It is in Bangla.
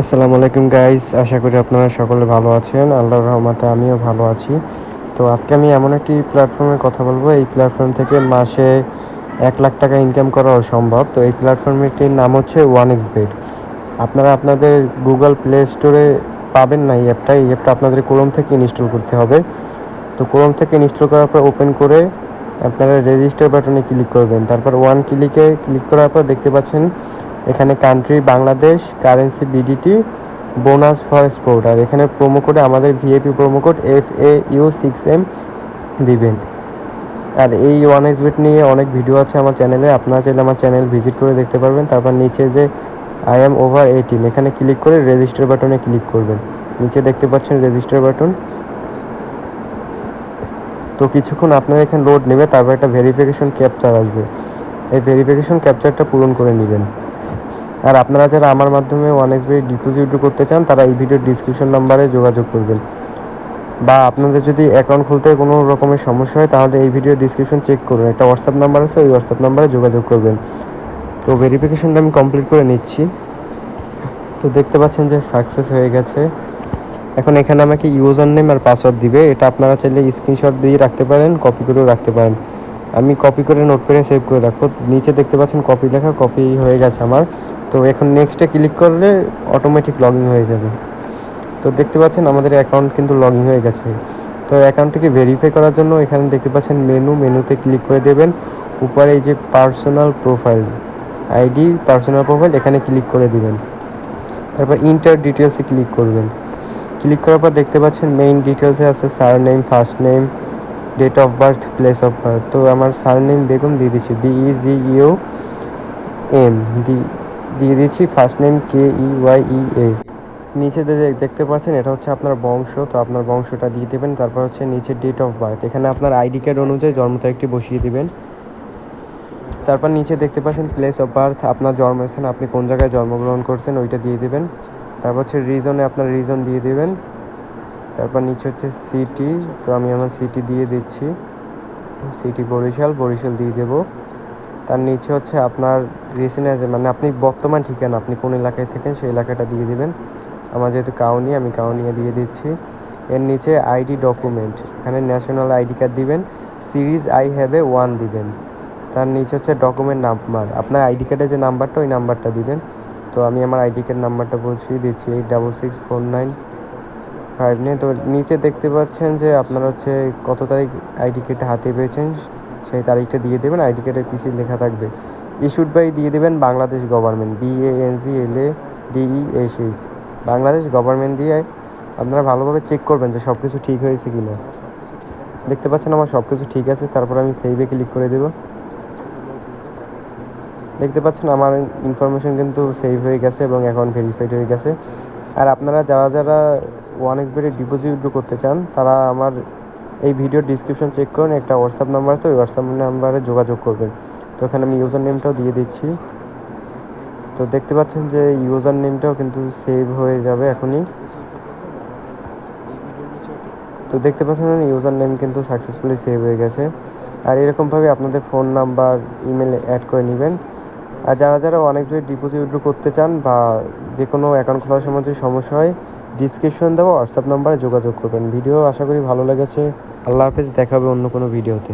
আসসালামু আলাইকুম গাইস, আশা করি আপনারা সকলে ভালো আছেন। আল্লাহর রহমতে আমিও ভালো আছি। তো আজকে আমি এমন একটি প্ল্যাটফর্মের কথা বলবো, এই প্ল্যাটফর্ম থেকে মাসে 1 লাখ টাকা ইনকাম করা অসম্ভব। তো এই প্ল্যাটফর্মটির নাম হচ্ছে OneXBet। আপনারা আপনাদের গুগল প্লে স্টোরে পাবেন না এই অ্যাপটা আপনাদের ক্রোম থেকে ইনস্টল করতে হবে। তো ক্রোম থেকে ইনস্টল করার পর ওপেন করে আপনারা রেজিস্টার বাটনে ক্লিক করবেন। তারপর ওয়ান ক্লিক করার পর দেখতে পাচ্ছেন এখানে country Bangladesh, currency BDT, bonus for sport, আর এখানে প্রোমো কোডে আমাদের ভিআইপি প্রোমো কোড FAU6M দিবেন। আর এই OneXBet নিয়ে অনেক ভিডিও আছে আমার চ্যানেলে, আপনারা চাইলে আমার চ্যানেল ভিজিট করে দেখতে পারবেন। তারপর নিচে যে আই এম ওভার 18 এখানে ক্লিক করে রেজিস্টার বাটনে ক্লিক করবেন। নিচে দেখতে পাচ্ছেন রেজিস্টার বাটন। তো কিছুক্ষণ আপনাদের এখানে লোড নেবে, তারপর একটা ভেরিফিকেশন ক্যাপচার আসবে। এই ভেরিফিকেশন ক্যাপচারটা পূরণ করে নেবেন। আর আপনারা যারা আমার মাধ্যমে OneXBet ডিপোজিট করতে চান তারা এই ভিডিওর ডিসক্রিপশন নাম্বারে যোগাযোগ করবেন। বা আপনাদের যদি অ্যাকাউন্ট খুলতে কোনো রকমের সমস্যা হয় তাহলে এই ভিডিও ডিসক্রিপশন চেক করুন, একটা হোয়াটসঅ্যাপ নাম্বার আছে, ওই হোয়াটসঅ্যাপ নাম্বারে যোগাযোগ করবেন। তো ভেরিফিকেশনটা আমি কমপ্লিট করে নিচ্ছি। তো দেখতে পাচ্ছেন যে সাকসেস হয়ে গেছে। এখন এখানে আমাকে ইউজার নেম আর পাসওয়ার্ড দিবে। এটা আপনারা চাইলে স্ক্রিনশট দিয়ে রাখতে পারেন, কপি করেও রাখতে পারেন। আমি কপি করে নোটপ্যাডে সেভ করে রাখবো। নিচে দেখতে পাচ্ছেন কপি লেখা, কপি হয়ে গেছে আমার। তো এখন নেক্সটে ক্লিক করলে অটোমেটিক লগ ইন হয়ে যাবে। তো দেখতে পাচ্ছেন আমাদের অ্যাকাউন্ট কিন্তু লগ ইন হয়ে গেছে। তো অ্যাকাউন্টটিকে ভেরিফাই করার জন্য এখানে দেখতে পাচ্ছেন মেনুতে ক্লিক করে দেবেন। উপরে এই যে পার্সোনাল প্রোফাইল এখানে ক্লিক করে দিবেন। তারপর ইন্টার ডিটেলসে ক্লিক করবেন। ক্লিক করার পর দেখতে পাচ্ছেন মেইন ডিটেলসে আছে surname, first name, date of birth, place of birth. তো আমার সার নেম বেগম দিয়ে দিচ্ছি, BEGUM দিয়ে দিচ্ছি, ফার্স্ট নেম KEYEA। নিচে দেখতে পাচ্ছেন এটা হচ্ছে আপনার বংশ, তো আপনার বংশটা দিয়ে দেবেন। তারপর হচ্ছে নিচে ডেট অফ বার্থ, এখানে আপনার আইডি কার্ড অনুযায়ী জন্ম তারিখটি বসিয়ে দিবেন। তারপর নিচে দেখতে পাচ্ছেন প্লেস অফ বার্থ, আপনার জন্মস্থান, আপনি কোন জায়গায় জন্মগ্রহণ করছেন ওইটা দিয়ে দিবেন। তারপর হচ্ছে রিজনে আপনার রিজন দিয়ে দিবেন। তারপর নিচে হচ্ছে সিটি, তো আমি আমার সিটি দিয়ে দিচ্ছি, সিটি বরিশাল দিয়ে দেবো। তার নিচে হচ্ছে আপনার রেসিডেন্স, মানে আপনি বর্তমান ঠিকানা, আপনি কোন এলাকায় থাকেন সেই এলাকাটা দিয়ে দিবেন। আমার যেহেতু কাউনিয়া, আমি কাউনিয়া দিয়ে দিচ্ছি। এর নিচে আইডি ডকুমেন্ট, এখানে ন্যাশনাল আইডি কার্ড দিবেন, সিরিজ I have a 1 দিবেন। তার নিচে হচ্ছে ডকুমেন্ট নাম্বার, আপনার আইডি কার্ডের যে নাম্বারটা ওই নাম্বারটা দিবেন। তো আমি আমার আইডি কার্ড নাম্বারটা বলছিয়ে দিচ্ছি 866495। তো নিচে দেখতে পাচ্ছেন যে আপনারা হচ্ছে কত তারিখ আইডি কার্ডটা হাতে পেয়েছেন সেই তারিখটা দিয়ে দেবেন। আইডি কার্ডের পিছিয়ে লেখা থাকবে ইস্যুড বাই, দিয়ে দেবেন Bangladesh government, BANGLADESH, Bangladesh government দিয়ে আপনারা ভালোভাবে চেক করবেন যে সব কিছু ঠিক হয়েছে কি না। দেখতে পাচ্ছেন আমার সব কিছু ঠিক আছে। তারপর আমি সেভে ক্লিক করে দেব। দেখতে পাচ্ছেন আমার ইনফরমেশন কিন্তু সেভ হয়ে গেছে এবং অ্যাকাউন্ট ভেরিফাইড হয়ে গেছে। আর আপনারা যারা OneXBet ডিপোজিট করতে চান তারা আমার এই ভিডিওর ডিসক্রিপশন চেক করুন, একটা হোয়াটসঅ্যাপ নাম্বার আছে, ওই হোয়াটসঅ্যাপ নাম্বারে যোগাযোগ করবেন। তো এখানে আমি ইউজার নেমটাও দিয়ে দিচ্ছি। তো দেখতে পাচ্ছেন যে ইউজার নেমটাও কিন্তু সেভ হয়ে যাবে এখনই। তো দেখতে পাচ্ছেন ইউজার নেম কিন্তু সাকসেসফুলি সেভ হয়ে গেছে। আর এরকমভাবে আপনাদের ফোন নাম্বার, ইমেল অ্যাড করে নেবেন। আর যারা OneXBet ডিপোজিট করতে চান বা যে কোনো অ্যাকাউন্ট খোলার সময় যদি সমস্যা হয় ডিসক্রিপশন দেওয়া হোয়াটসঅ্যাপ নাম্বারে যোগাযোগ করবেন। ভিডিও আশা করি ভালো লেগেছে। আল্লাহ হাফেজ, দেখা হবে অন্য কোনো ভিডিওতে।